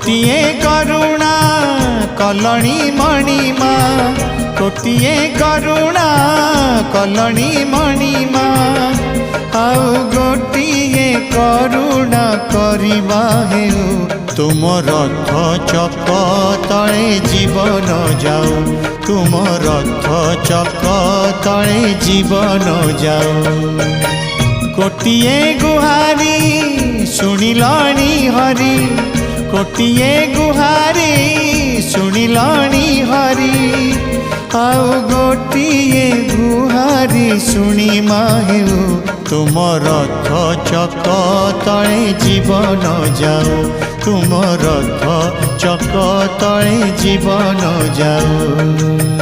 कोटिए करुणा कलणी मणिमा कोटिए करुणा कलणी मणिमा आउ गोटिए करुणा करिबा हेउ तुम रथ चक तले जीवन जाऊ तुम रथ चक तले जीवन जाऊ कोटिए गुहारी शुणिलाणी हरि कोटिए गुहारी शुणिलाणी हरि आउ गोटिए गुहारी शुणी माहेउ तुम रथ चक तले जीवन जाऊ तुम रथ चक तले जीवन जाऊ।